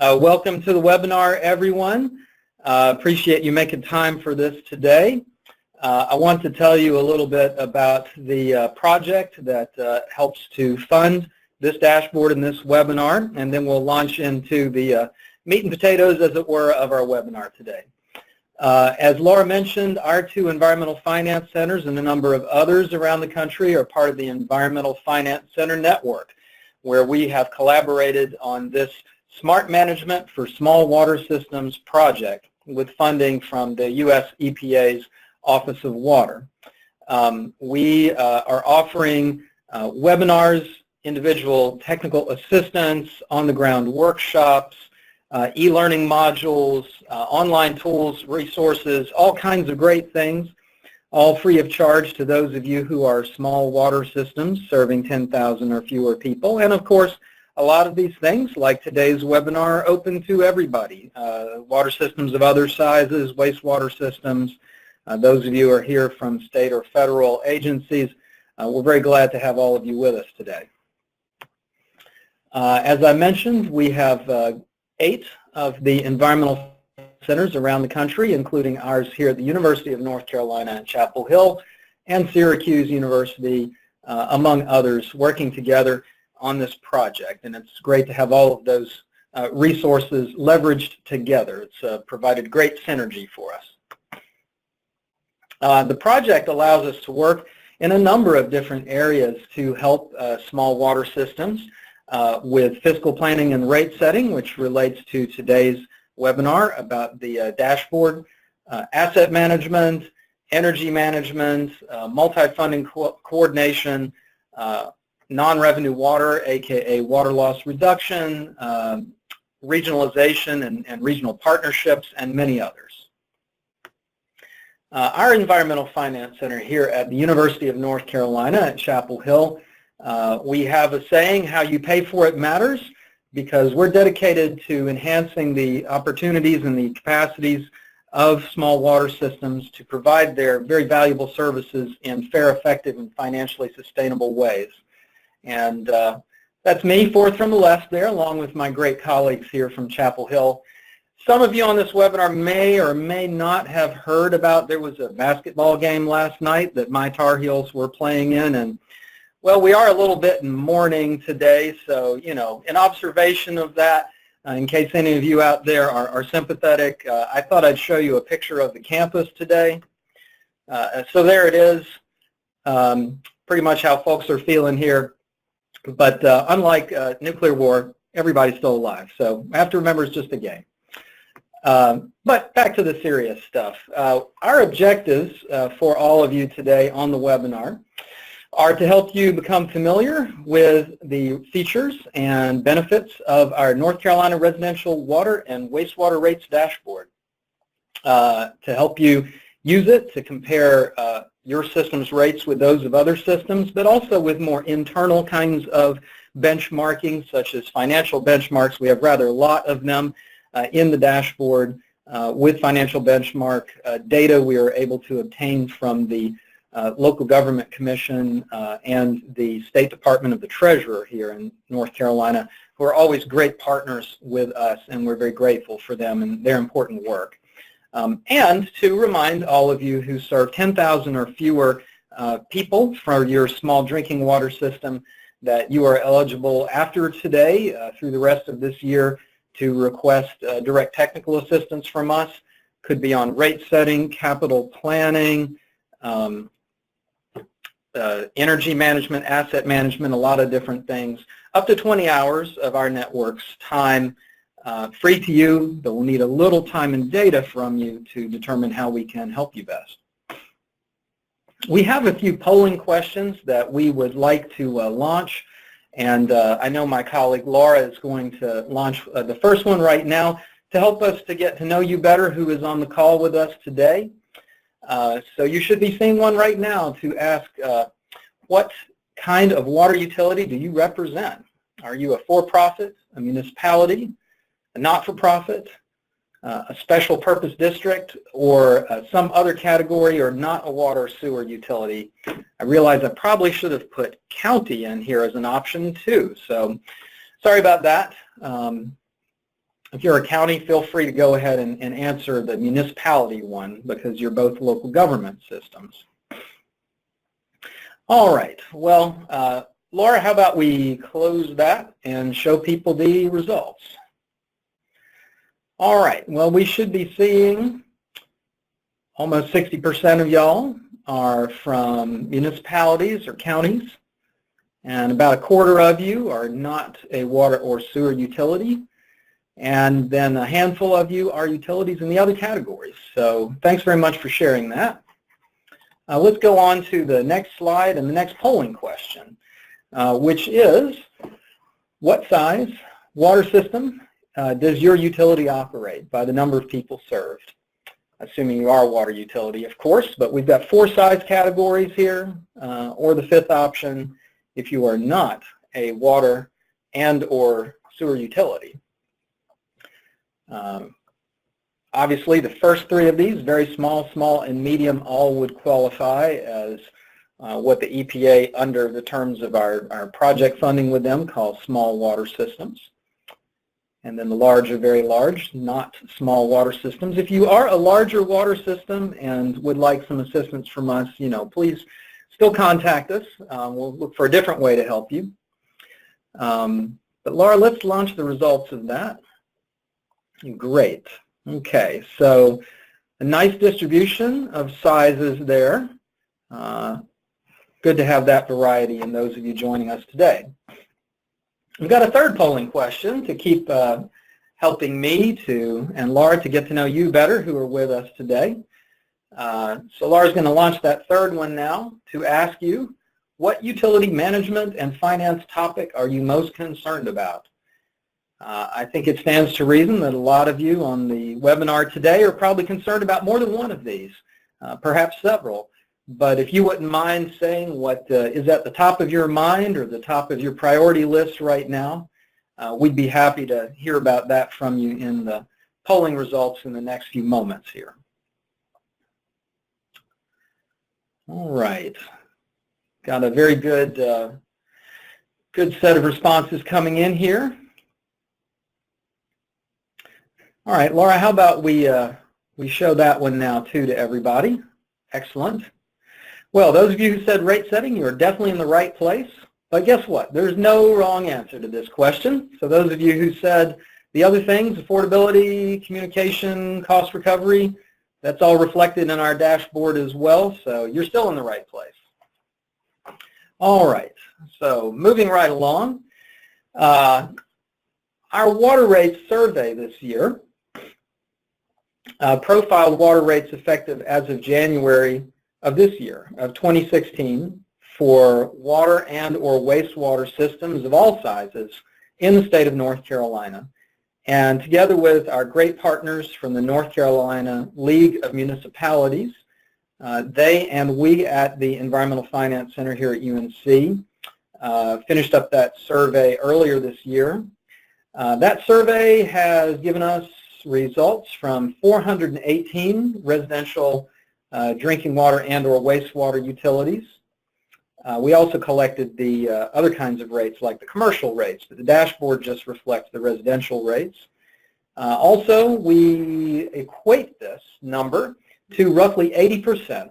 Welcome to the webinar, everyone. Appreciate you making time for this today. I want to tell you a little bit about the project that helps to fund this dashboard and this webinar, and then we'll launch into the meat and potatoes, as it were, of our webinar today. As Laura mentioned, our two environmental finance centers and a number of others around the country are part of the Environmental Finance Center Network, where we have collaborated on this Smart Management for Small Water Systems project with funding from the U.S. EPA's Office of Water. We are offering webinars, individual technical assistance, on-the-ground workshops, e-learning modules, online tools, resources, all kinds of great things, all free of charge to those of you who are small water systems serving 10,000 or fewer people. And of course, a lot of these things, like today's webinar, are open to everybody. Water systems of other sizes, wastewater systems, those of you who are here from state or federal agencies, we're very glad to have all of you with us today. As I mentioned, we have 8 of the environmental centers around the country, including ours here at the University of North Carolina at Chapel Hill and Syracuse University, among others, working together on this project. And it's great to have all of those resources leveraged together. It's provided great synergy for us. The project allows us to work in a number of different areas to help small water systems with fiscal planning and rate setting, which relates to today's webinar about the dashboard, asset management, energy management, multi-funding coordination, non-revenue water, aka water loss reduction, regionalization and regional partnerships, and many others. Our Environmental Finance Center here at the University of North Carolina at Chapel Hill, we have a saying, how you pay for it matters, because we're dedicated to enhancing the opportunities and the capacities of small water systems to provide their very valuable services in fair, effective, and financially sustainable ways. And that's me, fourth from the left there, along with my great colleagues here from Chapel Hill. Some of you on this webinar may or may not have heard about, there was a basketball game last night that my Tar Heels were playing in, and well, we are a little bit in mourning today, so, you know, in observation of that, in case any of you out there are sympathetic, I thought I'd show you a picture of the campus today. So there it is, pretty much how folks are feeling here. But unlike nuclear war, everybody's still alive, so I have to remember it's just a game. But back to the serious stuff. Our objectives for all of you today on the webinar are to help you become familiar with the features and benefits of our North Carolina Residential Water and Wastewater Rates Dashboard, to help you use it to compare your system's rates with those of other systems, but also with more internal kinds of benchmarking, such as financial benchmarks. We have rather a lot of them in the dashboard. With financial benchmark data we are able to obtain from the Local Government Commission and the State Department of the Treasurer here in North Carolina, who are always great partners with us, and we're very grateful for them and their important work. And to remind all of you who serve 10,000 or fewer people for your small drinking water system that you are eligible after today through the rest of this year to request direct technical assistance from us. Could be on rate setting, capital planning, energy management, asset management, a lot of different things. Up to 20 hours of our network's time free to you, but we'll need a little time and data from you to determine how we can help you best. We have a few polling questions that we would like to launch, and I know my colleague Laura is going to launch the first one right now to help us to get to know you better, who is on the call with us today. So you should be seeing one right now to ask what kind of water utility do you represent? Are you a for-profit, a municipality, a not-for-profit, a special purpose district, or some other category, or not a water or sewer utility? I realize I probably should have put county in here as an option too, so sorry about that. If you're a county, feel free to go ahead and answer the municipality one because you're both local government systems. All right. Well, Laura, how about we close that and show people the results? All right. Well, we should be seeing almost 60% of y'all are from municipalities or counties, and about a quarter of you are not a water or sewer utility, and then a handful of you are utilities in the other categories. So thanks very much for sharing that. Let's go on to the next slide and the next polling question, which is, what size water system does your utility operate by the number of people served? Assuming you are a water utility, of course, but we've got 4 size categories here, or the 5th option if you are not a water and or sewer utility. Obviously, the first 3 of these, very small, small, and medium, all would qualify as what the EPA, under the terms of our project funding with them, calls small water systems. And then the large are very large, not small water systems. If you are a larger water system and would like some assistance from us, please still contact us. We'll look for a different way to help you. But Laura, let's launch the results of that. Great. Okay, so a nice distribution of sizes there. Good to have that variety in those of you joining us today. We've got a third polling question to keep helping me and Laura to get to know you better who are with us today. So Laura's going to launch that third one now to ask you, what utility management and finance topic are you most concerned about? I think it stands to reason that a lot of you on the webinar today are probably concerned about more than one of these, perhaps several. But if you wouldn't mind saying what is at the top of your mind or the top of your priority list right now, we'd be happy to hear about that from you in the polling results in the next few moments here. All right. Got a very good set of responses coming in here. All right, Laura, how about we show that one now too to everybody? Excellent. Well, those of you who said rate setting, you are definitely in the right place. But guess what? There's no wrong answer to this question. So those of you who said the other things, affordability, communication, cost recovery, that's all reflected in our dashboard as well. So you're still in the right place. All right. So moving right along, our water rates survey this year profiled water rates effective as of January of this year, of 2016, for water and or wastewater systems of all sizes in the state of North Carolina. And together with our great partners from the North Carolina League of Municipalities, they and we at the Environmental Finance Center here at UNC finished up that survey earlier this year. That survey has given us results from 418 residential drinking water and or wastewater utilities. We also collected the other kinds of rates like the commercial rates, but the dashboard just reflects the residential rates. Also, we equate this number to roughly 80%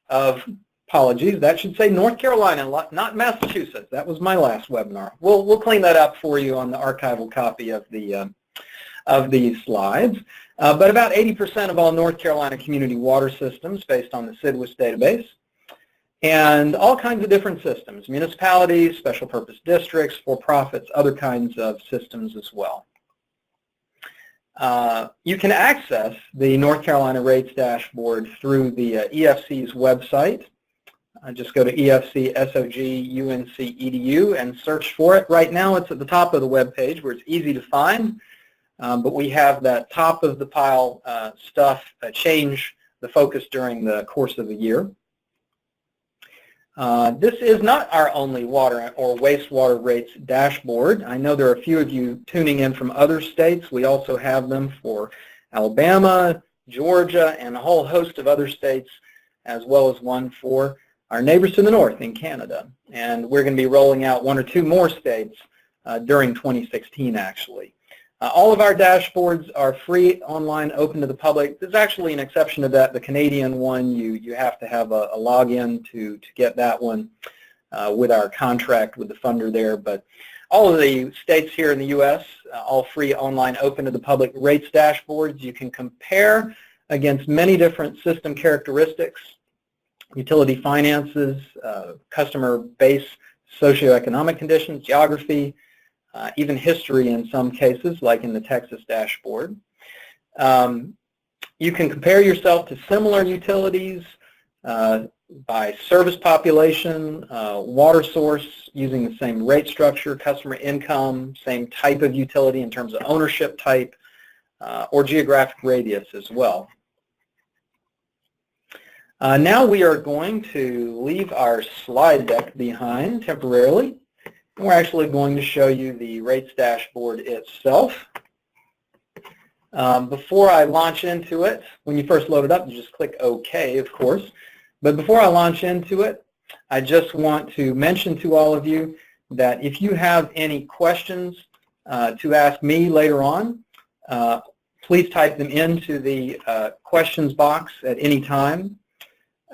of, apologies, that should say North Carolina, not Massachusetts. That was my last webinar. We'll clean that up for you on the archival copy of these slides. But about 80% of all North Carolina community water systems based on the CIDWIS database, and all kinds of different systems, municipalities, special purpose districts, for-profits, other kinds of systems as well. You can access the North Carolina rates dashboard through the EFC's website. Just go to EFC.SOG.UNC.edu and search for it. Right now it's at the top of the web page where it's easy to find, but we have that top of the pile stuff change the focus during the course of the year. This is not our only water or wastewater rates dashboard. I know there are a few of you tuning in from other states. We also have them for Alabama, Georgia, and a whole host of other states, as well as one for our neighbors to the north in Canada. And we're going to be rolling out 1 or 2 more states during 2016, actually. All of our dashboards are free, online, open to the public. There's actually an exception to that. The Canadian one, you have to have a login to get that one with our contract with the funder there. But all of the states here in the U.S., all free, online, open to the public rates dashboards. You can compare against many different system characteristics, utility finances, customer base, socioeconomic conditions, geography, even history in some cases, like in the Texas dashboard. You can compare yourself to similar utilities by service population, water source, using the same rate structure, customer income, same type of utility in terms of ownership type, or geographic radius as well. Now we are going to leave our slide deck behind temporarily. We're actually going to show you the rates dashboard itself. Before I launch into it, when you first load it up, you just click OK, of course. But before I launch into it, I just want to mention to all of you that if you have any questions to ask me later on, please type them into the questions box at any time.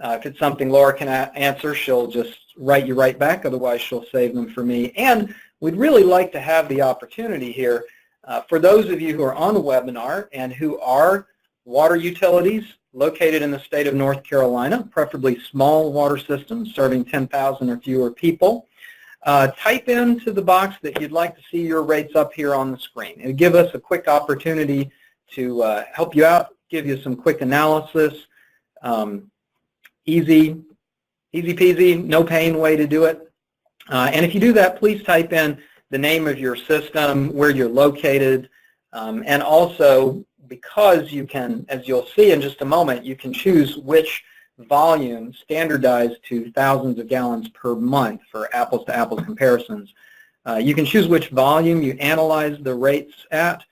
If it's something Laura can answer, she'll just write you right back. Otherwise, she'll save them for me. And we'd really like to have the opportunity here for those of you who are on the webinar and who are water utilities located in the state of North Carolina, preferably small water systems serving 10,000 or fewer people. Type into the box that you'd like to see your rates up here on the screen. It'll give us a quick opportunity to help you out, give you some quick analysis. Easy peasy, no pain way to do it. And if you do that, please type in the name of your system, where you're located, and also because you can, as you'll see in just a moment, you can choose which volume standardized to thousands of gallons per month for apples-to-apples comparisons. You can choose which volume you analyze the rates at.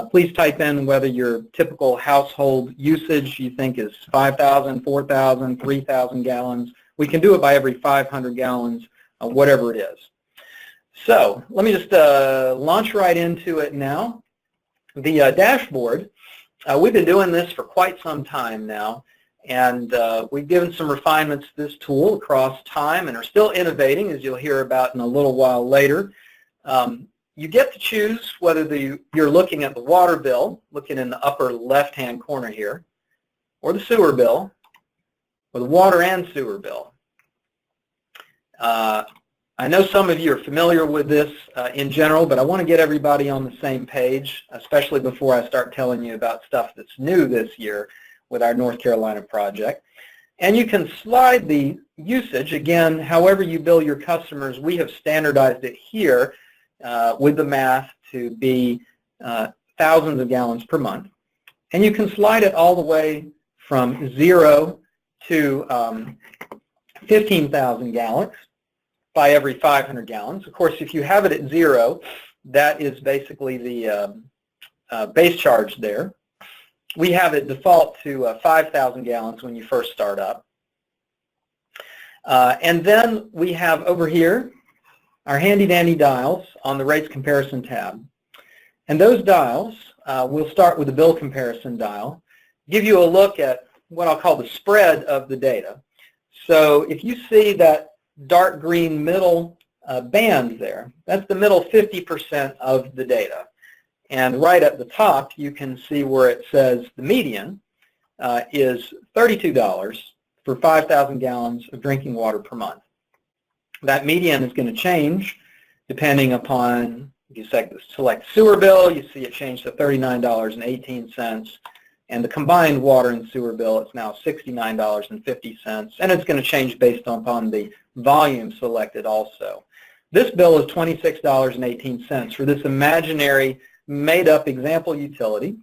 Please type in whether your typical household usage you think is 5,000, 4,000, 3,000 gallons. We can do it by every 500 gallons, whatever it is. So let me just launch right into it now. The dashboard, we've been doing this for quite some time now, and we've given some refinements to this tool across time and are still innovating, as you'll hear about in a little while later. You get to choose whether you're looking at the water bill, looking in the upper left-hand corner here, or the sewer bill, or the water and sewer bill. I know some of you are familiar with this in general, but I want to get everybody on the same page, especially before I start telling you about stuff that's new this year with our North Carolina project. And you can slide the usage, again, however you bill your customers. We have standardized it here with the math to be thousands of gallons per month. And you can slide it all the way from 0 to 15,000 gallons by every 500 gallons. Of course, if you have it at 0, that is basically the base charge there. We have it default to 5,000 gallons when you first start up. And then we have over here our handy-dandy dials on the rates comparison tab. And those dials, we'll start with the bill comparison dial, give you a look at what I'll call the spread of the data. So if you see that dark green middle band there, that's the middle 50% of the data. And right at the top, you can see where it says the median is $32 for 5,000 gallons of drinking water per month. That median is going to change depending upon, if you select sewer bill, you see it change to $39.18. And the combined water and sewer bill, it's now $69.50. And it's going to change based upon the volume selected also. This bill is $26.18 for this imaginary made-up example utility.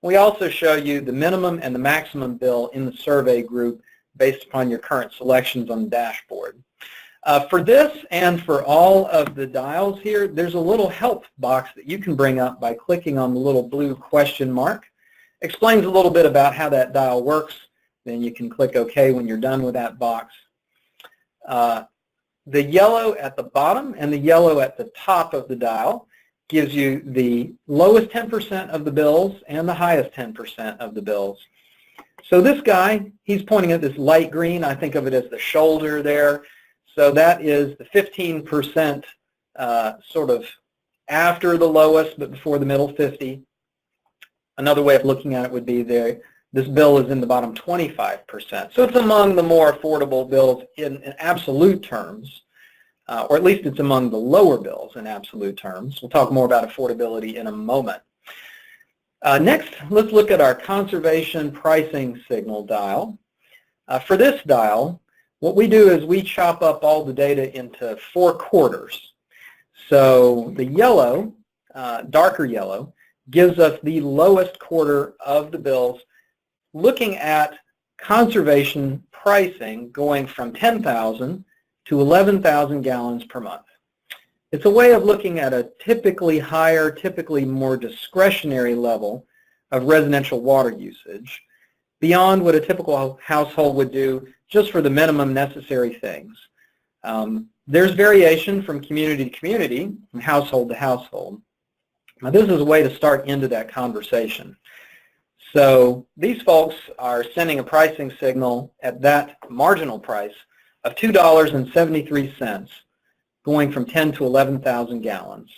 We also show you the minimum and the maximum bill in the survey group based upon your current selections on the dashboard. For this and for all of the dials here, there's a little help box that you can bring up by clicking on the little blue question mark. Explains a little bit about how that dial works. Then you can click OK when you're done with that box. The yellow at the bottom and the yellow at the top of the dial gives you the lowest 10% of the bills and the highest 10% of the bills. So this guy, he's pointing at this light green. I think of it as the shoulder there. So that is the 15% sort of after the lowest but before the middle 50. Another way of looking at it would be this bill is in the bottom 25%. So it's among the more affordable bills in absolute terms, or at least it's among the lower bills in absolute terms. We'll talk more about affordability in a moment. Next, let's look at our conservation pricing signal dial. For this dial, what we do is we chop up all the data into 4 quarters. So the yellow, darker yellow, gives us the lowest quarter of the bills, looking at conservation pricing going from 10,000 to 11,000 gallons per month. It's a way of looking at a typically higher, typically more discretionary level of residential water usage beyond what a typical household would do just for the minimum necessary things. There's variation from community to community and household to household. Now, this is a way to start into that conversation. So these folks are sending a pricing signal at that marginal price of $2.73, going from 10 to 11,000 gallons.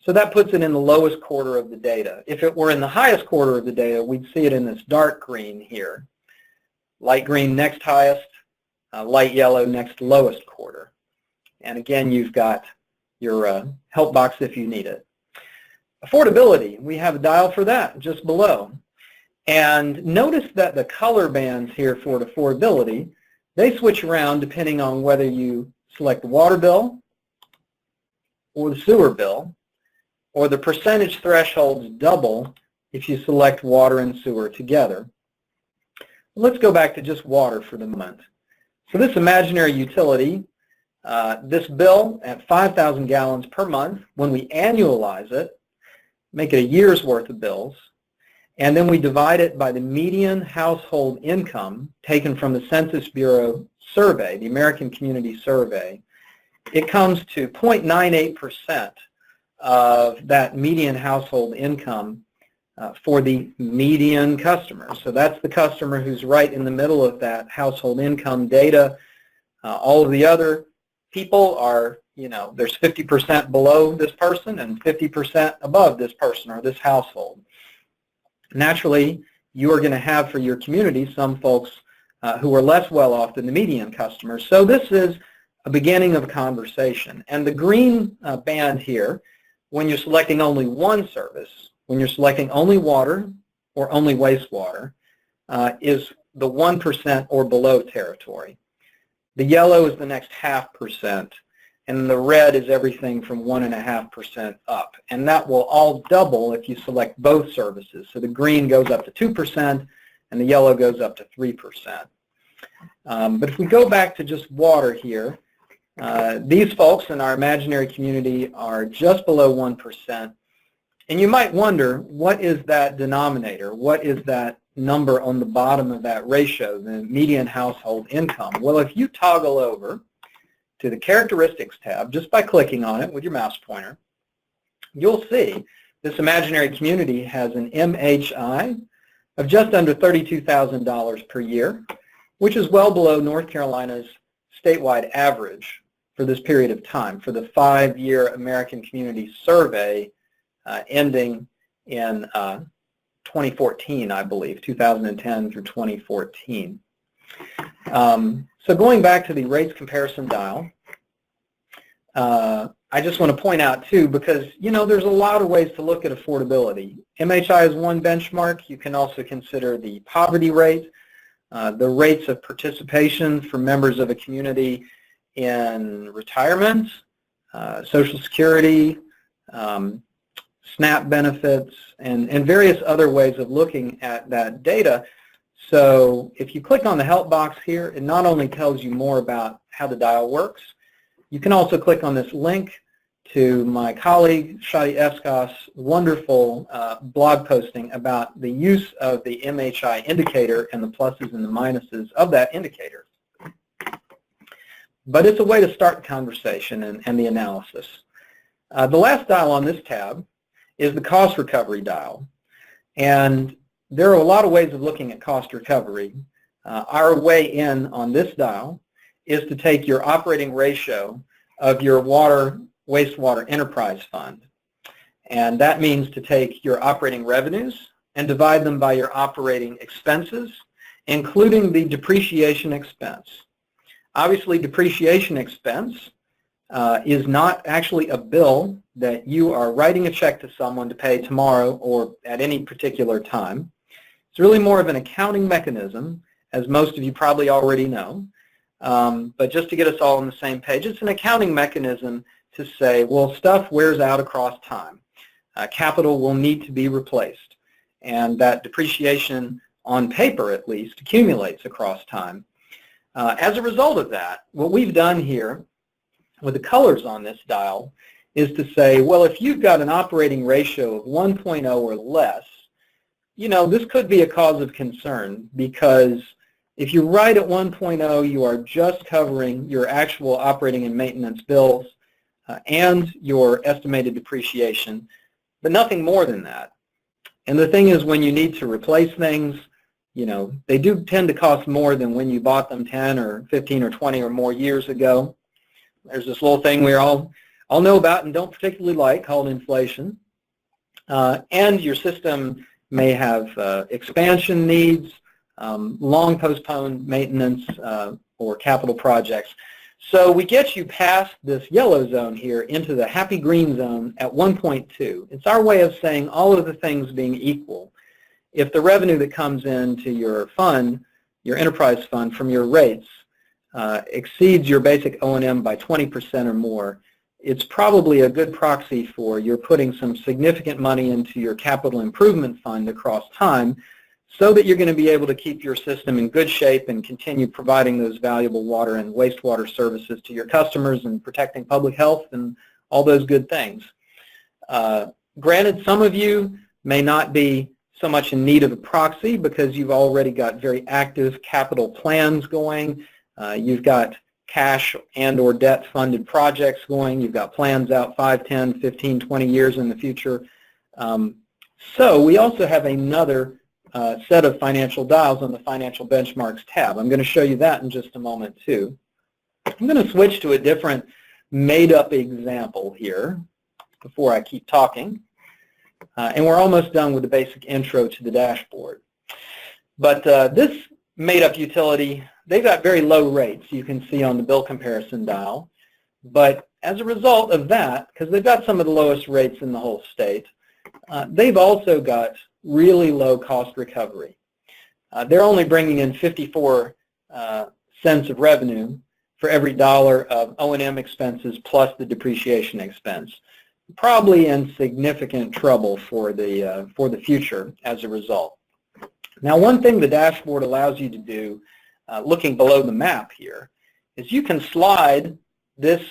So that puts it in the lowest quarter of the data. If it were in the highest quarter of the data, we'd see it in this dark green here. Light green next highest, light yellow next lowest quarter. And again, you've got your help box if you need it. Affordability, we have a dial for that just below. And notice that the color bands here for affordability, they switch around depending on whether you select the water bill or the sewer bill, or the percentage thresholds double if you select water and sewer together. Let's go back to just water for the moment. So this imaginary utility, this bill at 5,000 gallons per month, when we annualize it, make it a year's worth of bills, and then we divide it by the median household income taken from the Census Bureau survey, the American Community Survey, it comes to 0.98% of that median household income for the median customer. So that's the customer who's right in the middle of that household income data. All of the other people are, there's 50% below this person and 50% above this person or this household. Naturally, you are going to have for your community some folks who are less well off than the median customer. So this is a beginning of a conversation. And the green band here, when you're selecting only one service, when you're selecting only water or only wastewater, is the 1% or below territory. The yellow is the next 0.5%, and the red is everything from 1.5% up. And that will all double if you select both services. So the green goes up to 2%, and the yellow goes up to 3%. But if we go back to just water here, these folks in our imaginary community are just below 1%. And you might wonder, what is that denominator? What is that number on the bottom of that ratio, the median household income? Well, if you toggle over to the Characteristics tab, just by clicking on it with your mouse pointer, you'll see this imaginary community has an MHI of just under $32,000 per year, which is well below North Carolina's statewide average for this period of time, for the 5-year American Community Survey ending in 2014, I believe, 2010 through 2014. So going back to the rates comparison dial, I just want to point out too, because there's a lot of ways to look at affordability. MHI is one benchmark. You can also consider the poverty rate, the rates of participation for members of a community in retirement, Social Security, SNAP benefits, and various other ways of looking at that data. So if you click on the help box here, it not only tells you more about how the dial works, you can also click on this link to my colleague Shadi Escoff's wonderful blog posting about the use of the MHI indicator and the pluses and the minuses of that indicator. But it's a way to start the conversation and the analysis. The last dial on this tab is the cost recovery dial. And there are a lot of ways of looking at cost recovery. Our way in on this dial is to take your operating ratio of your wastewater enterprise fund. And that means to take your operating revenues and divide them by your operating expenses, including the depreciation expense. Obviously, depreciation expense is not actually a bill that you are writing a check to someone to pay tomorrow or at any particular time. It's really more of an accounting mechanism, as most of you probably already know. But just to get us all on the same page, it's an accounting mechanism to say, well, stuff wears out across time. Capital will need to be replaced. And that depreciation, on paper at least, accumulates across time. As a result of that, what we've done here with the colors on this dial is to say, well, if you've got an operating ratio of 1.0 or less, you know, this could be a cause of concern, because if you write at 1.0, you are just covering your actual operating and maintenance bills and your estimated depreciation, but nothing more than that. And the thing is, when you need to replace things, you know, they do tend to cost more than when you bought them 10 or 15 or 20 or more years ago. There's this little thing we all know about and don't particularly like called inflation. And your system may have expansion needs, long postponed maintenance, or capital projects. So we get you past this yellow zone here into the happy green zone at 1.2. It's our way of saying, all of the things being equal, if the revenue that comes into your fund, your enterprise fund from your rates, exceeds your basic O&M by 20% or more, it's probably a good proxy for you're putting some significant money into your capital improvement fund across time, so that you're going to be able to keep your system in good shape and continue providing those valuable water and wastewater services to your customers and protecting public health and all those good things. Granted, some of you may not be so much in need of a proxy because you've already got very active capital plans going. You've got cash and or debt funded projects going. You've got plans out 5, 10, 15, 20 years in the future. So we also have another set of financial dials on the Financial Benchmarks tab. I'm going to show you that in just a moment too. I'm going to switch to a different made-up example here before I keep talking. And we're almost done with the basic intro to the dashboard. But this made-up utility, they've got very low rates, you can see on the bill comparison dial. But as a result of that, because they've got some of the lowest rates in the whole state, they've also got really low cost recovery. They're only bringing in 54 cents of revenue for every dollar of O&M expenses plus the depreciation expense. Probably in significant trouble for the future as a result. Now, one thing the dashboard allows you to do, looking below the map here, is you can slide this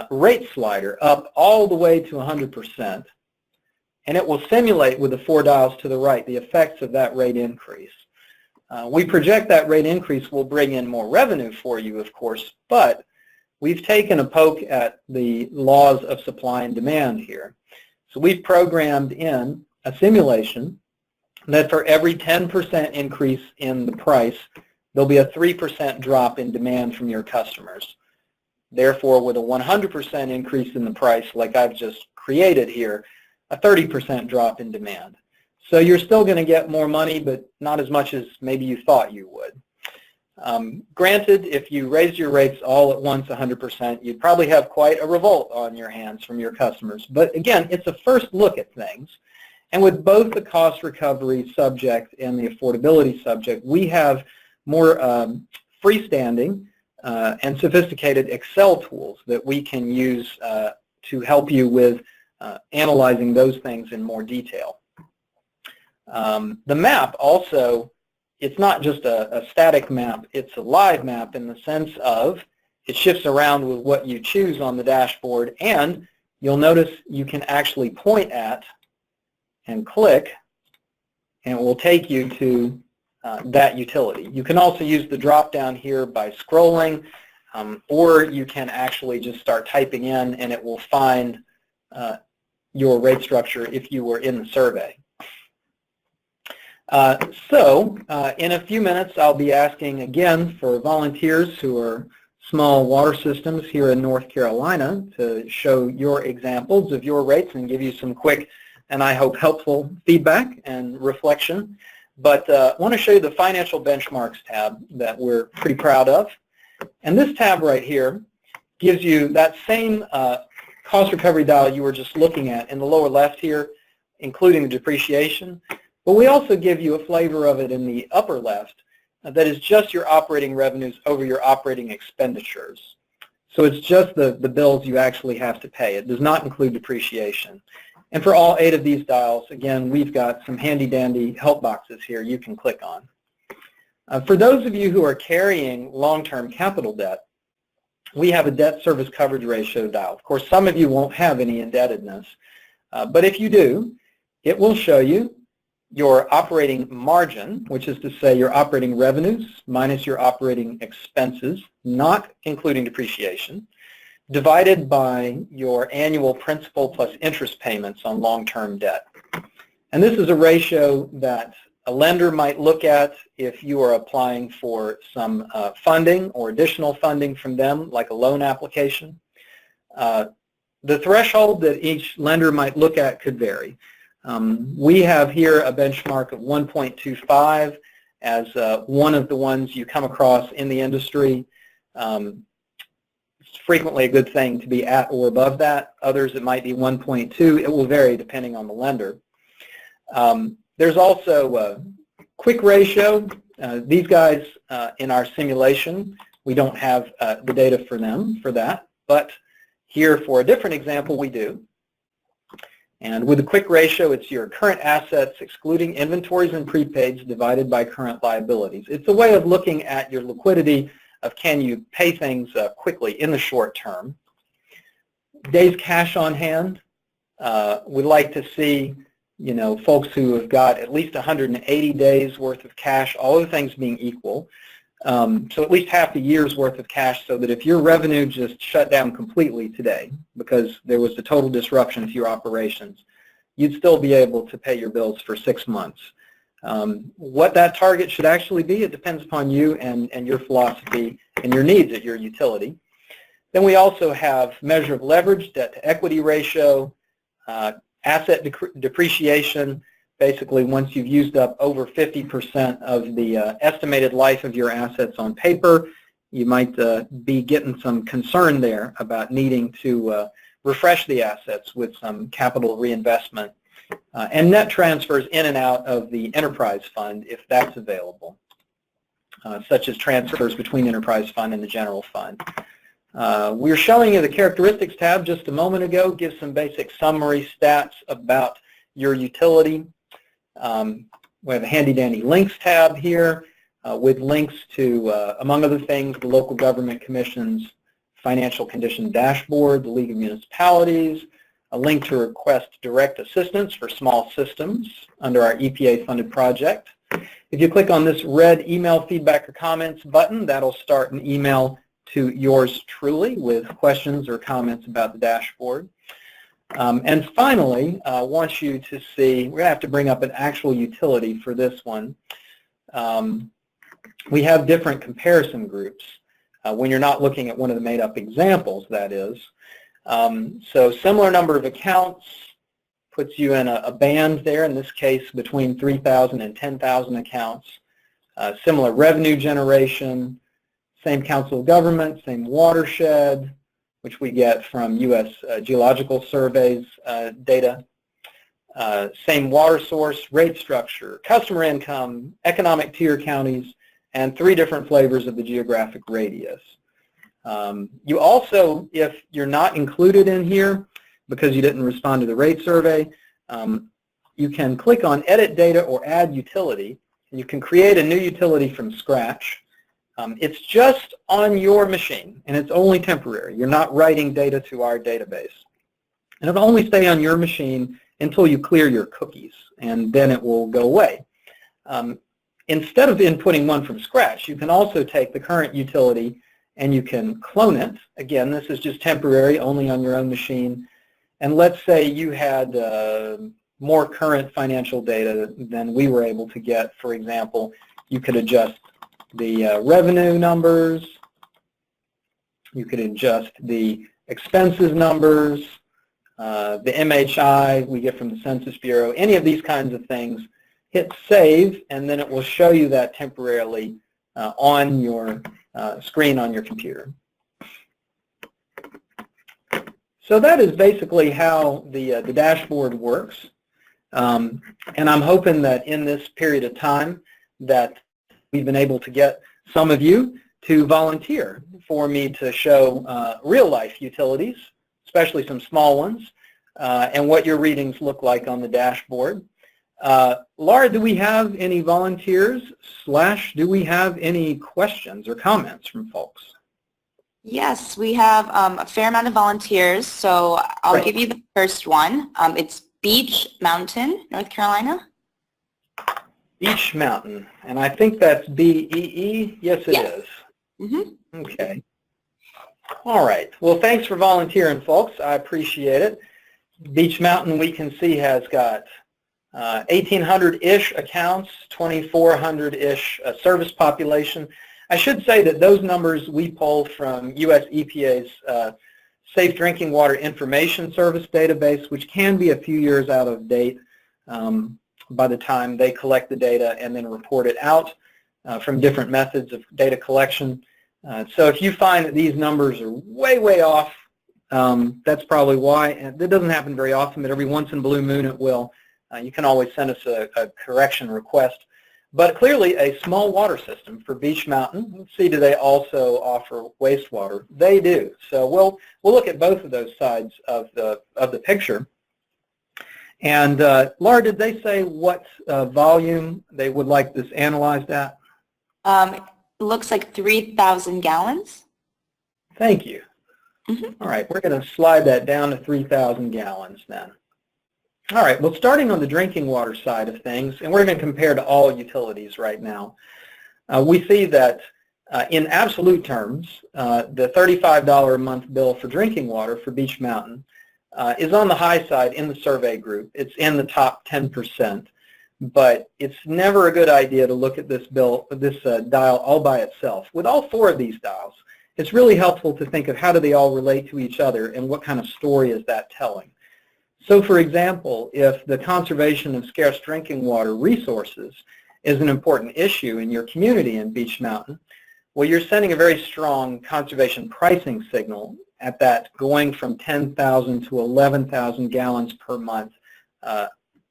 rate slider up all the way to 100%. And it will simulate with the 4 dials to the right the effects of that rate increase. We project that rate increase will bring in more revenue for you, of course, but we've taken a poke at the laws of supply and demand here. So we've programmed in a simulation that for every 10% increase in the price, there'll be a 3% drop in demand from your customers. Therefore, with a 100% increase in the price, like I've just created here, a 30% drop in demand. So you're still going to get more money, but not as much as maybe you thought you would. Granted, if you raised your rates all at once 100%, you'd probably have quite a revolt on your hands from your customers. But again, it's a first look at things. And with both the cost recovery subject and the affordability subject, we have more freestanding and sophisticated Excel tools that we can use to help you with analyzing those things in more detail. The map also, it's not just a static map, it's a live map in the sense of it shifts around with what you choose on the dashboard, and you'll notice you can actually point at and click, and it will take you to that utility. You can also use the drop down here by scrolling, or you can actually just start typing in and it will find your rate structure if you were in the survey. In a few minutes, I'll be asking again for volunteers who are small water systems here in North Carolina to show your examples of your rates and give you some quick and I hope helpful feedback and reflection. But I want to show you the financial benchmarks tab that we're pretty proud of. And this tab right here gives you that same cost recovery dial you were just looking at in the lower left here, including the depreciation. But we also give you a flavor of it in the upper left that is just your operating revenues over your operating expenditures. So it's just the bills you actually have to pay. It does not include depreciation. And for all 8 of these dials, again, we've got some handy-dandy help boxes here you can click on. For those of you who are carrying long-term capital debt, we have a debt service coverage ratio dial. Of course, some of you won't have any indebtedness, but if you do, it will show you your operating margin, which is to say your operating revenues minus your operating expenses, not including depreciation, divided by your annual principal plus interest payments on long-term debt. And this is a ratio that a lender might look at if you are applying for some funding or additional funding from them, like a loan application. The threshold that each lender might look at could vary. We have here a benchmark of 1.25 as one of the ones you come across in the industry. It's frequently a good thing to be at or above that. Others, it might be 1.2. It will vary depending on the lender. There's also a quick ratio. These guys in our simulation, we don't have the data for them for that, but here for a different example, we do. And with the quick ratio, it's your current assets excluding inventories and prepaids divided by current liabilities. It's a way of looking at your liquidity of can you pay things quickly in the short term. Days cash on hand, we'd like to see folks who have got at least 180 days worth of cash, all other things being equal. So at least half a year's worth of cash so that if your revenue just shut down completely today because there was a total disruption to your operations, you'd still be able to pay your bills for 6 months. What that target should actually be, it depends upon you and your philosophy and your needs at your utility. Then we also have measure of leverage, debt to equity ratio, asset depreciation. Basically, once you've used up over 50% of the estimated life of your assets on paper, you might be getting some concern there about needing to refresh the assets with some capital reinvestment and net transfers in and out of the enterprise fund if that's available, such as transfers between enterprise fund and the general fund. We were showing you the characteristics tab just a moment ago, gives some basic summary stats about your utility. We have a handy-dandy links tab here with links to, among other things, the Local Government Commission's Financial Condition Dashboard, the League of Municipalities, a link to request direct assistance for small systems under our EPA-funded project. If you click on this red email feedback or comments button, that'll start an email to yours truly with questions or comments about the dashboard. And finally, I want you to see, we're going to have to bring up an actual utility for this one. We have different comparison groups when you're not looking at one of the made-up examples, that is. So similar number of accounts puts you in a band there, in this case between 3,000 and 10,000 accounts. Similar revenue generation, same council of government, same watershed, which we get from U.S. Geological Survey's data. Same water source, rate structure, customer income, economic tier counties, and 3 different flavors of the geographic radius. You also, if you're not included in here because you didn't respond to the rate survey, you can click on Edit Data or Add Utility, and you can create a new utility from scratch. It's just on your machine, and it's only temporary. You're not writing data to our database. And it'll only stay on your machine until you clear your cookies, and then it will go away. Instead of inputting one from scratch, you can also take the current utility and you can clone it. Again, this is just temporary, only on your own machine. and let's say you had more current financial data than we were able to get. For example, you could adjust the revenue numbers, you could adjust the expenses numbers, the MHI we get from the Census Bureau, any of these kinds of things. Hit save, and then it will show you that temporarily on your screen on your computer. So that is basically how the dashboard works. And I'm hoping that in this period of time that we've been able to get some of you to volunteer for me to show real-life utilities, especially some small ones, and what your readings look like on the dashboard. Laura, do we have any volunteers / do we have any questions or comments from folks? Yes, we have a fair amount of volunteers, so I'll give you the first one. It's Beach Mountain, North Carolina. Beach Mountain, and I think that's B-E-E. Yes, it is. Mm-hmm. Okay. All right. Well, thanks for volunteering, folks. I appreciate it. Beach Mountain, we can see, has got 1,800-ish accounts, 2,400-ish service population. I should say that those numbers we pulled from U.S. EPA's Safe Drinking Water Information Service database, which can be a few years out of date by the time they collect the data and then report it out from different methods of data collection. So if you find that these numbers are way, way off, that's probably why. And that doesn't happen very often, but every once in a blue moon it will. You can always send us a correction request. But clearly a small water system for Beach Mountain. Let's see, do they also offer wastewater? They do. So we'll look at both of those sides of the picture. And Laura, did they say what volume they would like this analyzed at? It looks like 3,000 gallons. Thank you. Mm-hmm. All right, we're going to slide that down to 3,000 gallons then. All right, well, starting on the drinking water side of things, and we're going to compare to all utilities right now, we see that in absolute terms, the $35 a month bill for drinking water for Beach Mountain is on the high side in the survey group. It's in the top 10%, but it's never a good idea to look at this bill, this dial all by itself. With all four of these dials, it's really helpful to think of how do they all relate to each other and what kind of story is that telling. So, for example, if the conservation of scarce drinking water resources is an important issue in your community in Beach Mountain, well, you're sending a very strong conservation pricing signal at that going from 10,000 to 11,000 gallons per month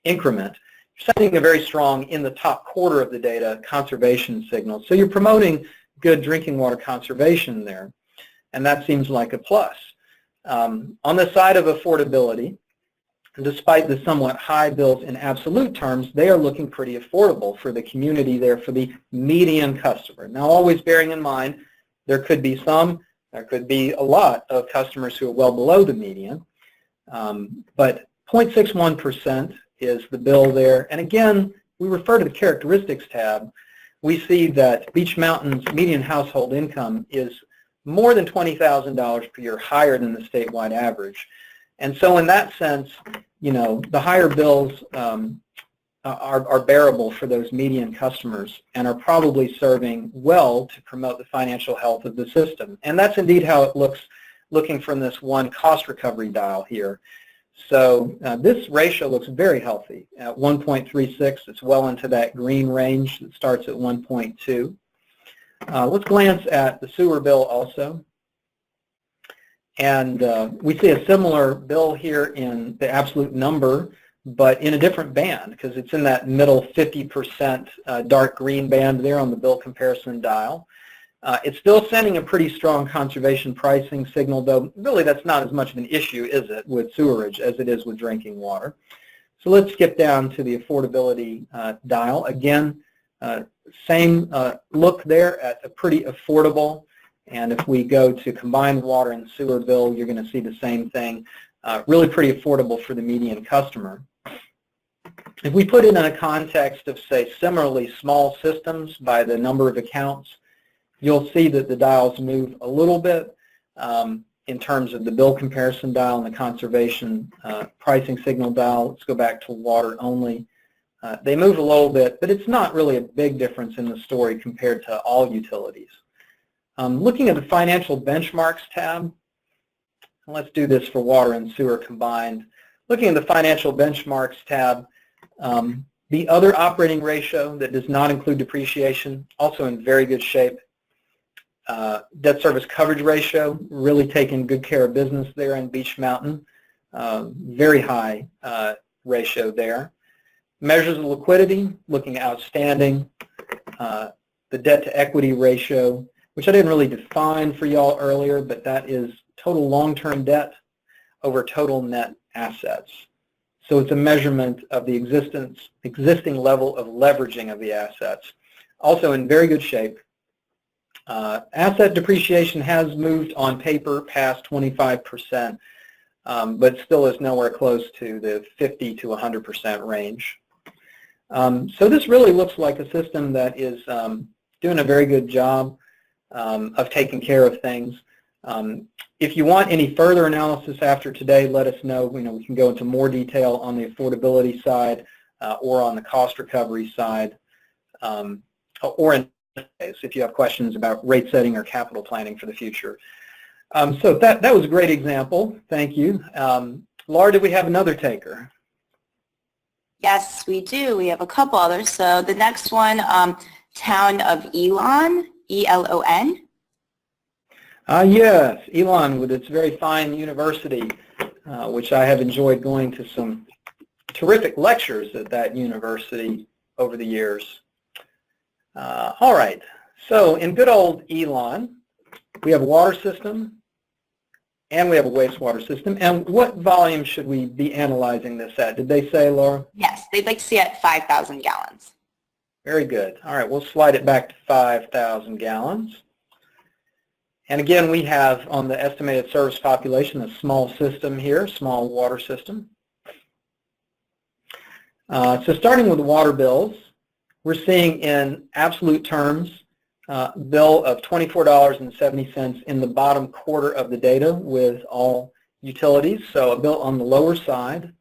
increment. You're sending a very strong, in the top quarter of the data, conservation signal. So you're promoting good drinking water conservation there, and that seems like a plus. On the side of affordability, despite the somewhat high bills in absolute terms, they are looking pretty affordable for the community there, for the median customer. Now, always bearing in mind, there could be a lot of customers who are well below the median, but 0.61% is the bill there. And again, we refer to the characteristics tab. We see that Beach Mountain's median household income is more than $20,000 per year higher than the statewide average. And so in that sense, you know, the higher bills are bearable for those median customers and are probably serving well to promote the financial health of the system. And that's indeed how it looks looking from this one cost recovery dial here. So this ratio looks very healthy at 1.36. It's well into that green range. It starts at 1.2. Let's glance at the sewer bill also. And we see a similar bill here in the absolute number, but in a different band because it's in that middle 50% dark green band there on the bill comparison dial. It's still sending a pretty strong conservation pricing signal, though really that's not as much of an issue, is it, with sewerage as it is with drinking water. So let's skip down to the affordability dial. Again, same look there at a pretty affordable. And if we go to combined water and sewer bill, you're going to see the same thing, really pretty affordable for the median customer. If we put it in a context of, say, similarly small systems by the number of accounts, you'll see that the dials move a little bit. in terms of the bill comparison dial and the conservation pricing signal dial. Let's go back to water only. They move a little bit, but it's not really a big difference in the story compared to all utilities. Looking at the Financial Benchmarks tab, let's do this for water and sewer combined. Looking at the Financial Benchmarks tab, the other operating ratio that does not include depreciation, also in very good shape. Debt service coverage ratio, really taking good care of business there in Beech Mountain. Very high ratio there. Measures of liquidity, looking outstanding. The debt to equity ratio, which I didn't really define for y'all earlier, but that is total long-term debt over total net assets. So it's a measurement of the existing level of leveraging of the assets. Also in very good shape. Asset depreciation has moved on paper past 25%, but still is nowhere close to the 50 to 100% range. So this really looks like a system that is doing a very good job of taking care of things. If you want any further analysis after today, let us know. We can go into more detail on the affordability side or on the cost recovery side, or in if you have questions about rate setting or capital planning for the future. So that was a great example. Thank you. Laura, do we have another taker? Yes, we do. We have a couple others. So the next one, Town of Elon, E-L-O-N. Yes, Elon with its very fine university, which I have enjoyed going to some terrific lectures at that university over the years. All right, so in good old Elon, we have a water system and we have a wastewater system. And what volume should we be analyzing this at? Did they say, Laura? Yes, they'd like to see at 5,000 gallons. Very good. All right, we'll slide it back to 5,000 gallons. And again, we have on the estimated service population a small system here, small water system. So starting with the water bills, we're seeing in absolute terms bill of $24.70 in the bottom quarter of the data with all utilities, so a bill on the lower side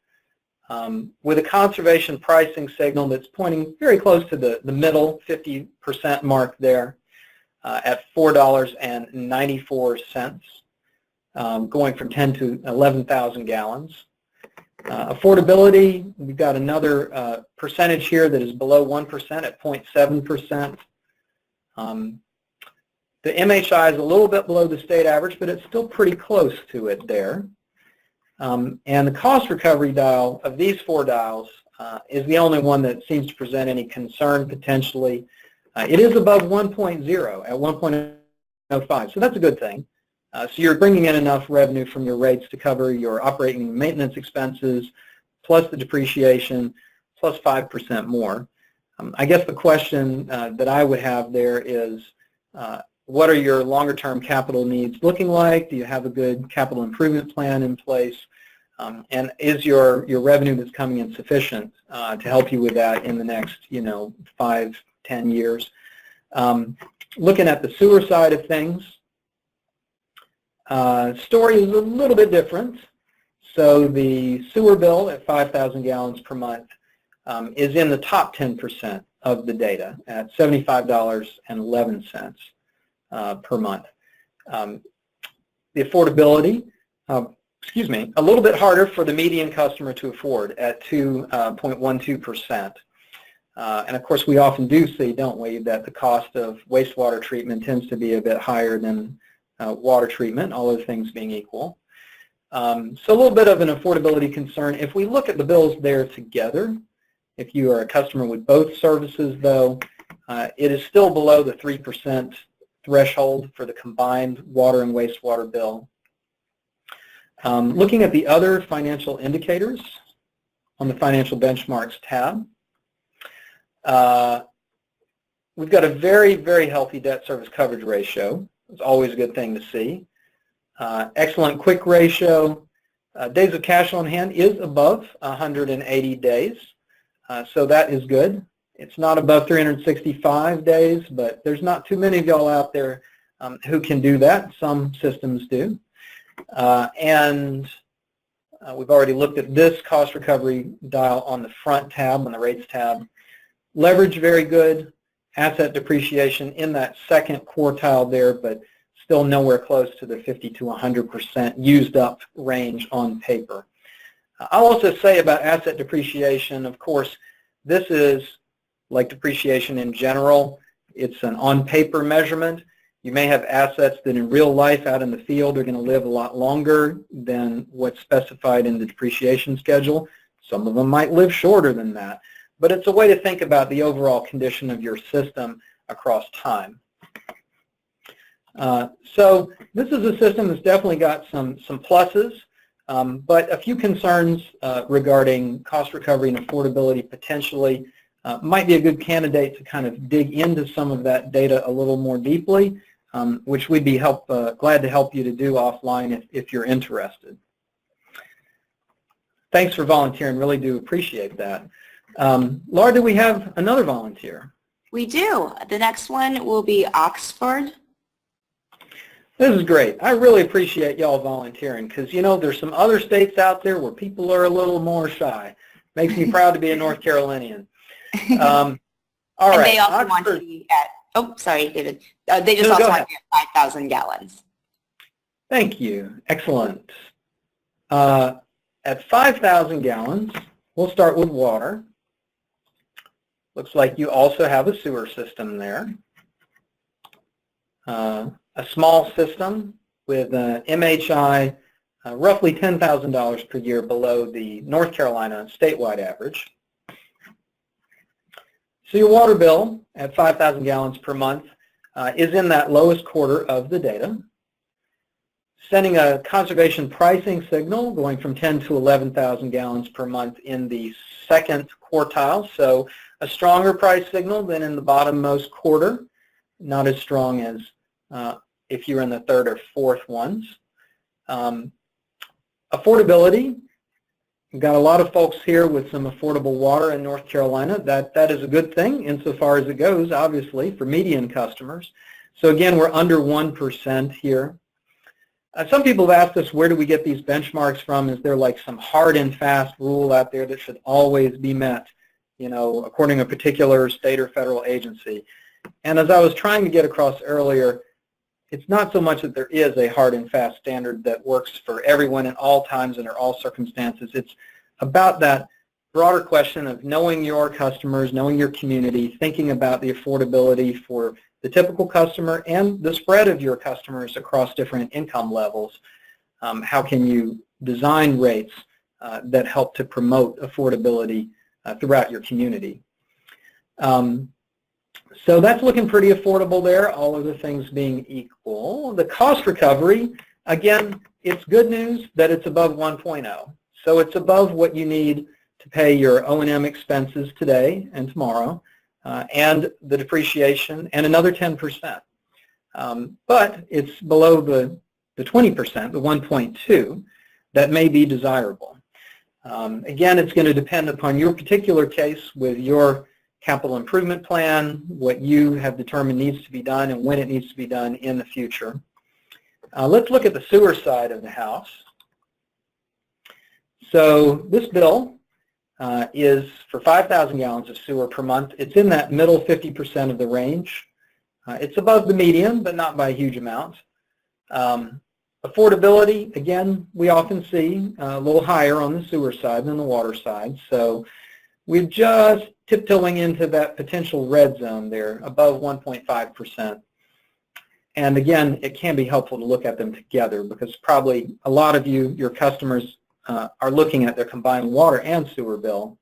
with a conservation pricing signal that's pointing very close to the middle 50% mark there at $4.94, going from 10 to 11,000 gallons. Affordability, we've got another percentage here that is below 1% at 0.7%. The MHI is a little bit below the state average, but it's still pretty close to it there. And the cost recovery dial of these four dials is the only one that seems to present any concern potentially. It is above 1.0 at 1.05, so that's a good thing. So you're bringing in enough revenue from your rates to cover your operating and maintenance expenses, plus the depreciation, plus 5% more. I guess the question that I would have there is, what are your longer-term capital needs looking like? Do you have a good capital improvement plan in place? And is your revenue that's coming in sufficient to help you with that in the next, 5, 10 years? Looking at the sewer side of things, story is a little bit different. So the sewer bill at 5,000 gallons per month is in the top 10% of the data at $75.11 per month. The affordability, a little bit harder for the median customer to afford at 2.12%. And of course we often do see, don't we, that the cost of wastewater treatment tends to be a bit higher than water treatment, all other things being equal. So a little bit of an affordability concern. If we look at the bills there together, if you are a customer with both services though, it is still below the 3% threshold for the combined water and wastewater bill. Looking at the other financial indicators on the financial benchmarks tab, we've got a very, very healthy debt service coverage ratio. It's always a good thing to see. Excellent quick ratio. Days of cash on hand is above 180 days, so that is good. It's not above 365 days, but there's not too many of y'all out there who can do that. Some systems do. And we've already looked at this cost recovery dial on the front tab, on the rates tab. Leverage, very good. Asset depreciation in that second quartile there, but still nowhere close to the 50 to 100% used up range on paper. I'll also say about asset depreciation, of course, this is like depreciation in general. It's an on-paper measurement. You may have assets that in real life out in the field are going to live a lot longer than what's specified in the depreciation schedule. Some of them might live shorter than that. But it's a way to think about the overall condition of your system across time. So this is a system that's definitely got some pluses, but a few concerns regarding cost recovery and affordability potentially. Might be a good candidate to kind of dig into some of that data a little more deeply, which we'd be glad to help you to do offline if you're interested. Thanks for volunteering, really do appreciate that. Laura, do we have another volunteer? We do. The next one will be Oxford. This is great. I really appreciate y'all volunteering because, you know, there's some other states out there where people are a little more shy. Makes me proud to be a North Carolinian. All right. And they also Oxford, want to be at, oh, sorry, David. They just also want to be at 5,000 gallons. Thank you. Excellent. At 5,000 gallons, we'll start with water. Looks like you also have a sewer system there. A small system with MHI roughly $10,000 per year below the North Carolina statewide average. So your water bill at 5,000 gallons per month is in that lowest quarter of the data. Sending a conservation pricing signal going from 10 to 11,000 gallons per month in the second quartile, so a stronger price signal than in the bottommost quarter, not as strong as if you're in the third or fourth ones. Affordability, we've got a lot of folks here with some affordable water in North Carolina. That is a good thing insofar as it goes, obviously, for median customers. So again, we're under 1% here. Some people have asked us, where do we get these benchmarks from? Is there like some hard and fast rule out there that should always be met, you know, according to a particular state or federal agency? And as I was trying to get across earlier, it's not so much that there is a hard and fast standard that works for everyone in all times and under all circumstances. It's about that broader question of knowing your customers, knowing your community, thinking about the affordability for the typical customer and the spread of your customers across different income levels. How can you design rates that help to promote affordability throughout your community? So that's looking pretty affordable there, all other things being equal. The cost recovery, again, it's good news that it's above 1.0. So it's above what you need to pay your O&M expenses today and tomorrow, and the depreciation, and another 10%. But it's below the 20%, the 1.2, that may be desirable. Again, it's going to depend upon your particular case with your capital improvement plan, what you have determined needs to be done and when it needs to be done in the future. Let's look at the sewer side of the house. So this bill is for 5,000 gallons of sewer per month. It's in that middle 50% of the range. It's above the median, but not by a huge amount. Affordability, again, we often see a little higher on the sewer side than the water side. So we're just tiptoeing into that potential red zone there, above 1.5%. And again, it can be helpful to look at them together because probably a lot of you, your customers, are looking at their combined water and sewer bill.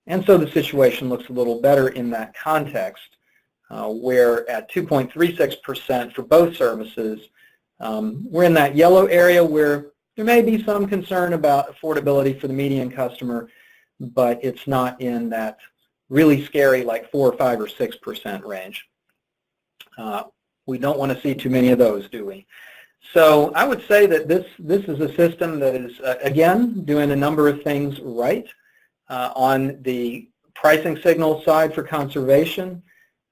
And so the situation looks a little better in that context, where at 2.36% for both services, we're in that yellow area where there may be some concern about affordability for the median customer, but it's not in that really scary like 4 or 5 or 6% range. We don't want to see too many of those, do we? So I would say that this is a system that is, again, doing a number of things right. On the pricing signal side for conservation,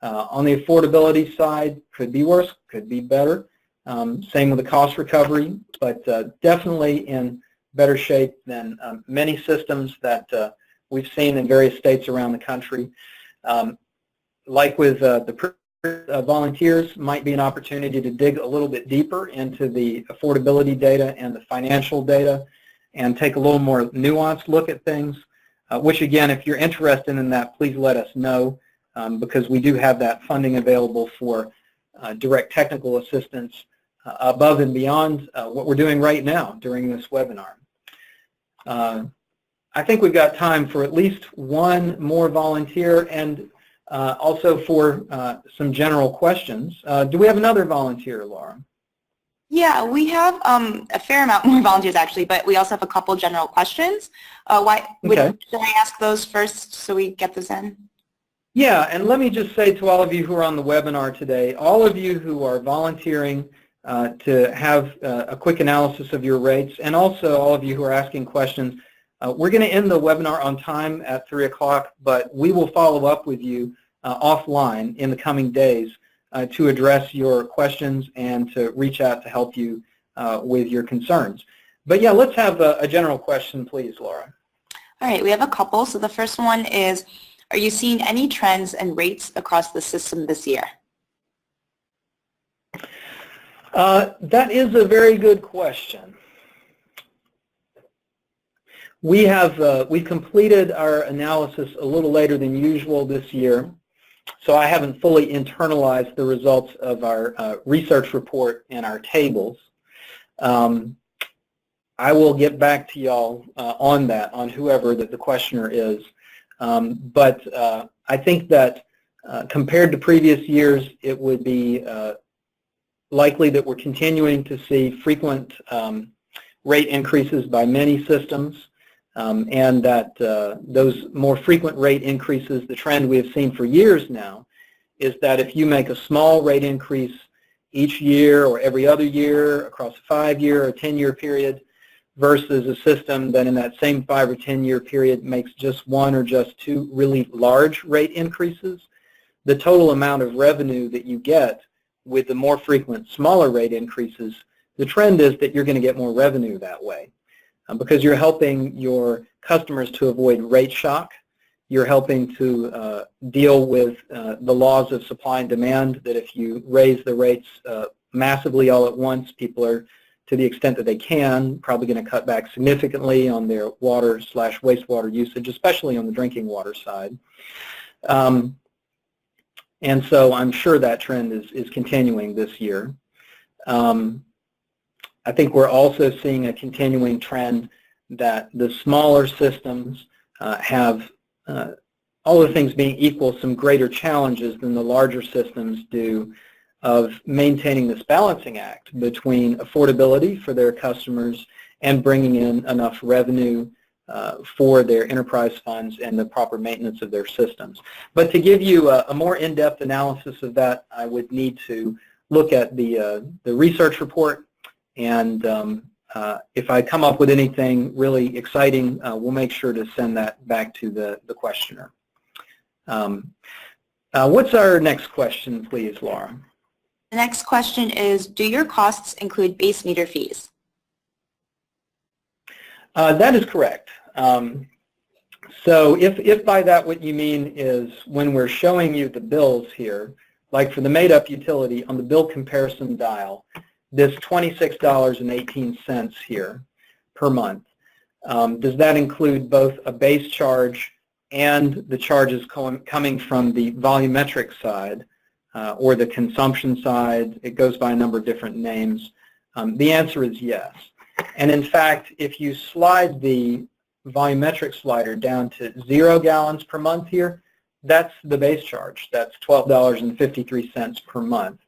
on the affordability side, could be worse, could be better. Same with the cost recovery, but definitely in better shape than many systems that we've seen in various states around the country. Like with the volunteers, might be an opportunity to dig a little bit deeper into the affordability data and the financial data and take a little more nuanced look at things, which again, if you're interested in that, please let us know because we do have that funding available for direct technical assistance above and beyond what we're doing right now during this webinar. I think we've got time for at least one more volunteer and also for some general questions. Do we have another volunteer, Laura? Yeah, we have a fair amount more volunteers actually, but we also have a couple general questions. Should I ask those first so we get this in? Yeah, and let me just say to all of you who are on the webinar today, all of you who are volunteering to have a quick analysis of your rates, and also all of you who are asking questions, we're going to end the webinar on time at 3 o'clock, but we will follow up with you offline in the coming days to address your questions and to reach out to help you with your concerns. But yeah, let's have a general question, please, Laura. All right, we have a couple. So the first one is, are you seeing any trends and rates across the system this year? That is a very good question. We've completed our analysis a little later than usual this year, so I haven't fully internalized the results of our research report and our tables. I will get back to y'all on that, on whoever the questioner is. But I think that compared to previous years, it would be likely that we're continuing to see frequent rate increases by many systems, and that those more frequent rate increases, the trend we have seen for years now, is that if you make a small rate increase each year or every other year across a 5-year or 10-year period versus a system that in that same 5 or 10-year period makes just 1 or just 2 really large rate increases, the total amount of revenue that you get with the more frequent smaller rate increases, the trend is that you're going to get more revenue that way because you're helping your customers to avoid rate shock. You're helping to deal with the laws of supply and demand, that if you raise the rates massively all at once, people are, to the extent that they can, probably going to cut back significantly on their water/wastewater usage, especially on the drinking water side. And so I'm sure that trend is continuing this year. I think we're also seeing a continuing trend that the smaller systems have, all the things being equal, some greater challenges than the larger systems do of maintaining this balancing act between affordability for their customers and bringing in enough revenue for their enterprise funds and the proper maintenance of their systems. But to give you a more in-depth analysis of that, I would need to look at the research report, and if I come up with anything really exciting, we'll make sure to send that back to the questioner. What's our next question, please, Laura? The next question is, do your costs include base meter fees? That is correct. So if by that what you mean is when we're showing you the bills here, like for the made-up utility on the bill comparison dial, this $26.18 here per month, does that include both a base charge and the charges coming from the volumetric side or the consumption side? It goes by a number of different names. The answer is yes. And in fact, if you slide the volumetric slider down to 0 gallons per month here, that's the base charge. That's $12.53 per month.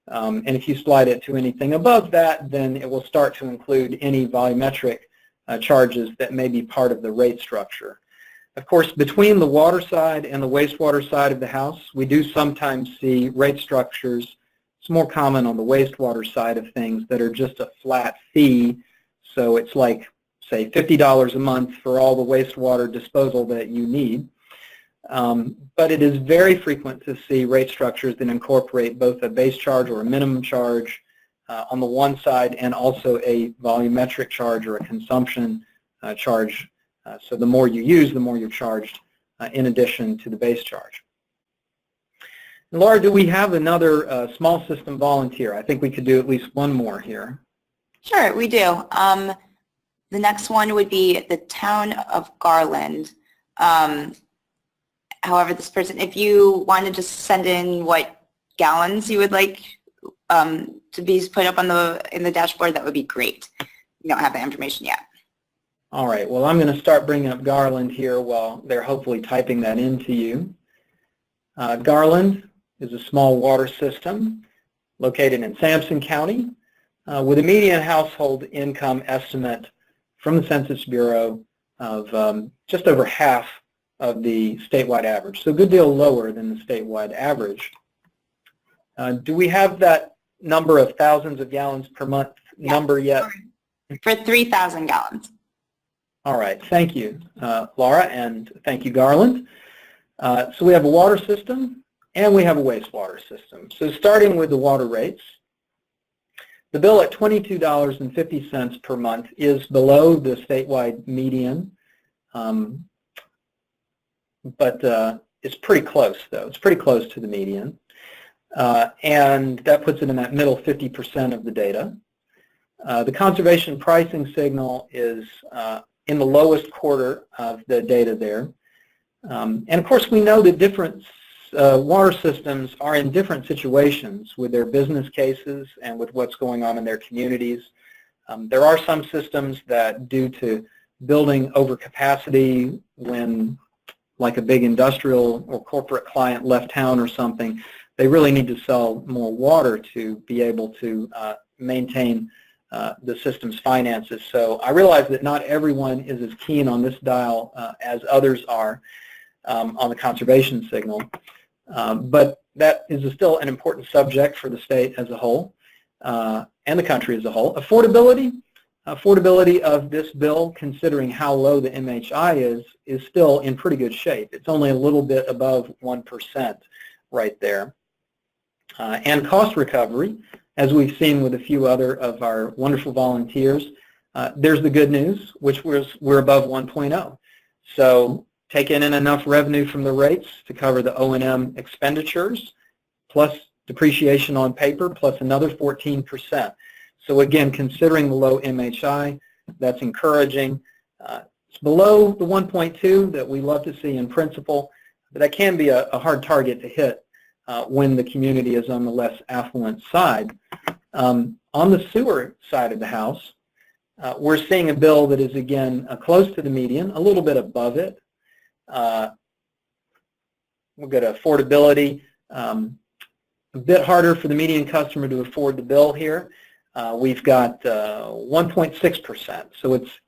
And if you slide it to anything above that, then it will start to include any volumetric charges that may be part of the rate structure. Of course, between the water side and the wastewater side of the house, we do sometimes see rate structures. It's more common on the wastewater side of things that are just a flat fee. So it's like, say, $50 a month for all the wastewater disposal that you need. But it is very frequent to see rate structures that incorporate both a base charge or a minimum charge on the one side, and also a volumetric charge or a consumption charge. So the more you use, the more you're charged in addition to the base charge. And Laura, do we have another small system volunteer? I think we could do at least one more here. Sure, we do. The next one would be the town of Garland. However, this person, if you want to just send in what gallons you would like to be put up on in the dashboard, that would be great. We don't have that information yet. All right. Well, I'm going to start bringing up Garland here while they're hopefully typing that into you. Garland is a small water system located in Sampson County with a median household income estimate from the Census Bureau of just over half of the statewide average, so a good deal lower than the statewide average. Do we have that number of thousands of gallons per month number yet? For 3,000 gallons. All right. Thank you, Laura, and thank you, Garland. So we have a water system and we have a wastewater system. So starting with the water rates, the bill at $22.50 per month is below the statewide median, but it's pretty close, though. It's pretty close to the median, and that puts it in that middle 50% of the data. The conservation pricing signal is in the lowest quarter of the data there. And of course, we know that different water systems are in different situations with their business cases and with what's going on in their communities. There are some systems that, due to building overcapacity when, like a big industrial or corporate client left town or something, they really need to sell more water to be able to maintain the system's finances. So I realize that not everyone is as keen on this dial as others are on the conservation signal, but that is still an important subject for the state as a whole and the country as a whole. Affordability of this bill, considering how low the MHI is still in pretty good shape. It's only a little bit above 1% right there. And cost recovery, as we've seen with a few other of our wonderful volunteers, there's the good news, which we're above 1.0. So taking in enough revenue from the rates to cover the O&M expenditures, plus depreciation on paper, plus another 14%. So again, considering the low MHI, that's encouraging. It's below the 1.2 that we love to see in principle, but that can be a hard target to hit when the community is on the less affluent side. On the sewer side of the house, we're seeing a bill that is, again, close to the median, a little bit above it. We'll go to affordability. A bit harder for the median customer to afford the bill here. We've got 1.6%, so it's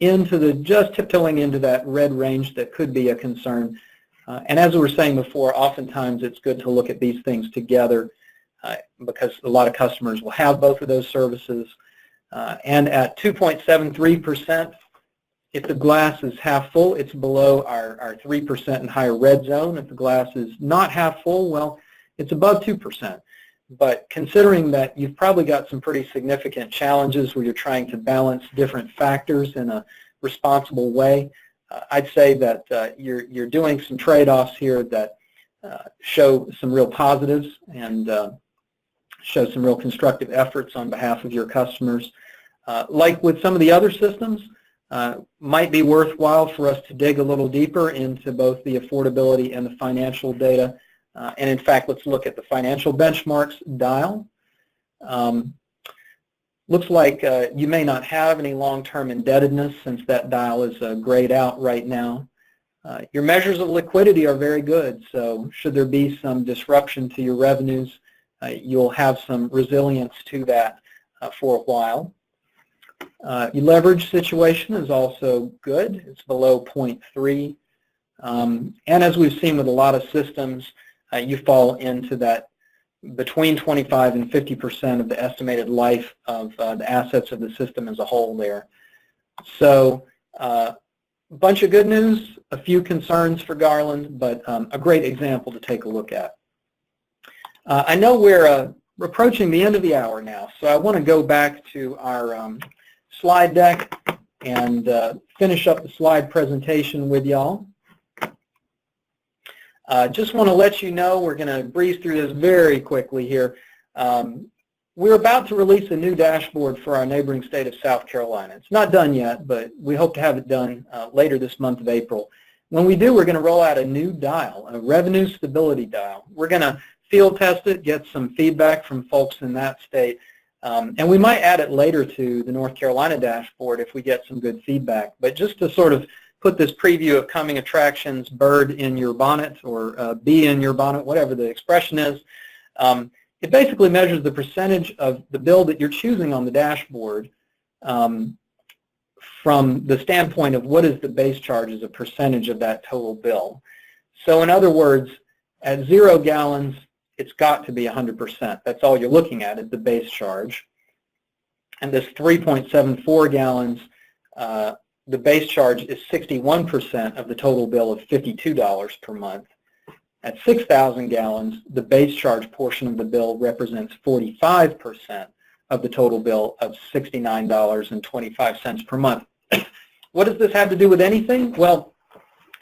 just tiptoeing into that red range that could be a concern. And as we were saying before, oftentimes it's good to look at these things together because a lot of customers will have both of those services. And at 2.73%, if the glass is half full, it's below our 3% and higher red zone. If the glass is not half full, well, it's above 2%. But considering that you've probably got some pretty significant challenges where you're trying to balance different factors in a responsible way, I'd say that you're doing some trade-offs here that show some real positives and show some real constructive efforts on behalf of your customers. Like with some of the other systems, might be worthwhile for us to dig a little deeper into both the affordability and the financial data. And in fact, let's look at the financial benchmarks dial. Looks like you may not have any long-term indebtedness since that dial is grayed out right now. Your measures of liquidity are very good, so should there be some disruption to your revenues, you'll have some resilience to that for a while. Your leverage situation is also good. It's below 0.3. And as we've seen with a lot of systems, you fall into that between 25 and 50% of the estimated life of the assets of the system as a whole there. So a bunch of good news, a few concerns for Garland, but a great example to take a look at. I know we're approaching the end of the hour now, so I want to go back to our slide deck and finish up the slide presentation with y'all. Just want to let you know, we're going to breeze through this very quickly here. We're about to release a new dashboard for our neighboring state of South Carolina. It's not done yet, but we hope to have it done later this month of April. When we do, we're going to roll out a new dial, a revenue stability dial. We're going to field test it, get some feedback from folks in that state, and we might add it later to the North Carolina dashboard if we get some good feedback. But just to sort of put this preview of coming attractions, bird in your bonnet or bee in your bonnet, whatever the expression is, it basically measures the percentage of the bill that you're choosing on the dashboard from the standpoint of what is the base charge as a percentage of that total bill. So in other words, at 0 gallons, it's got to be 100%. That's all you're looking at is the base charge. And this 3.74 gallons, the base charge is 61% of the total bill of $52 per month. At 6,000 gallons, the base charge portion of the bill represents 45% of the total bill of $69.25 per month. What does this have to do with anything? Well,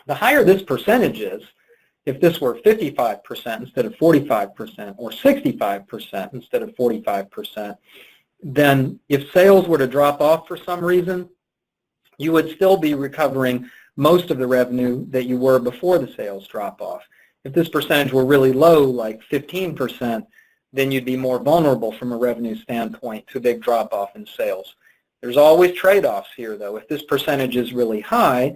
the higher this percentage is, if this were 55% instead of 45% or 65% instead of 45%, then if sales were to drop off for some reason, you would still be recovering most of the revenue that you were before the sales drop off. If this percentage were really low, like 15%, then you'd be more vulnerable from a revenue standpoint to a big drop off in sales. There's always trade-offs here, though. If this percentage is really high,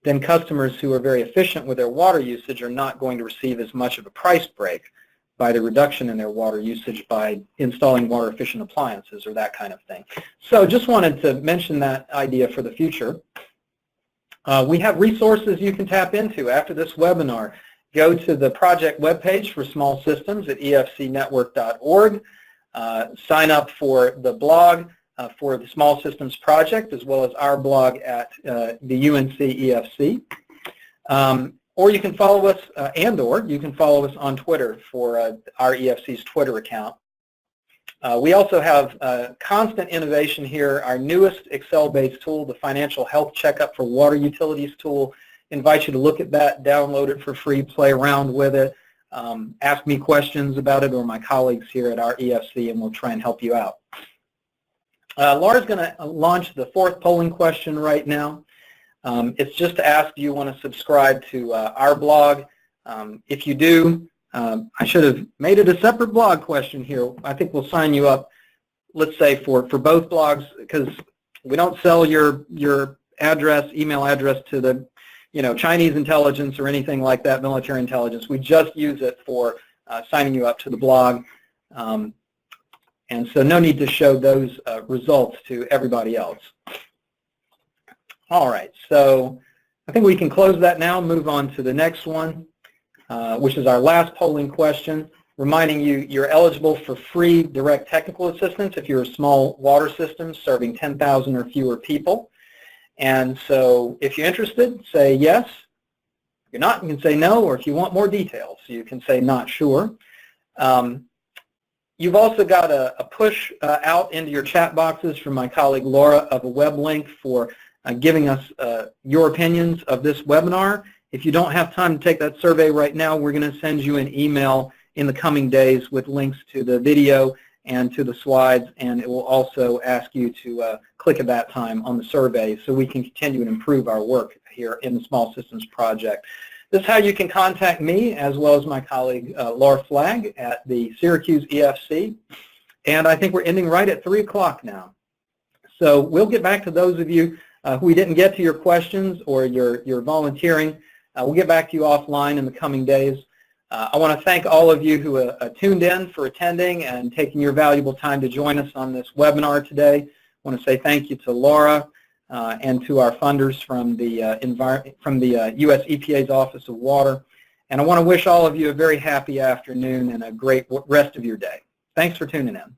then customers who are very efficient with their water usage are not going to receive as much of a price break by the reduction in their water usage by installing water efficient appliances or that kind of thing. So just wanted to mention that idea for the future. We have resources you can tap into after this webinar. Go to the project webpage for small systems at efcnetwork.org. Sign up for the blog for the Small Systems Project, as well as our blog at the UNC-EFC. Or you can follow us, or you can follow us on Twitter for our EFC's Twitter account. We also have constant innovation here. Our newest Excel-based tool, the Financial Health Checkup for Water Utilities tool. Invite you to look at that, download it for free, play around with it, ask me questions about it or my colleagues here at our EFC, and we'll try and help you out. Laura's going to launch the 4th polling question right now. It's just to ask, do you want to subscribe to our blog? If you do, I should have made it a separate blog question here. I think we'll sign you up, let's say, for both blogs, because we don't sell your address, email address to the Chinese intelligence or anything like that, military intelligence. We just use it for signing you up to the blog. And so no need to show those results to everybody else. All right, so I think we can close that now and move on to the next one, which is our last polling question, reminding you you're eligible for free direct technical assistance if you're a small water system serving 10,000 or fewer people. And so if you're interested, say yes. If you're not, you can say no, or if you want more details, you can say not sure. You've also got a push out into your chat boxes from my colleague Laura of a web link for giving us your opinions of this webinar. If you don't have time to take that survey right now, we're going to send you an email in the coming days with links to the video and to the slides, and it will also ask you to click at that time on the survey so we can continue and improve our work here in the Small Systems Project. This is how you can contact me as well as my colleague Laura Flagg at the Syracuse EFC, and I think we're ending right at 3 o'clock now. So we'll get back to those of you who we didn't get to your questions or your volunteering. We'll get back to you offline in the coming days. I want to thank all of you who tuned in for attending and taking your valuable time to join us on this webinar today. I want to say thank you to Laura and to our funders from the U.S. EPA's Office of Water. And I want to wish all of you a very happy afternoon and a great rest of your day. Thanks for tuning in.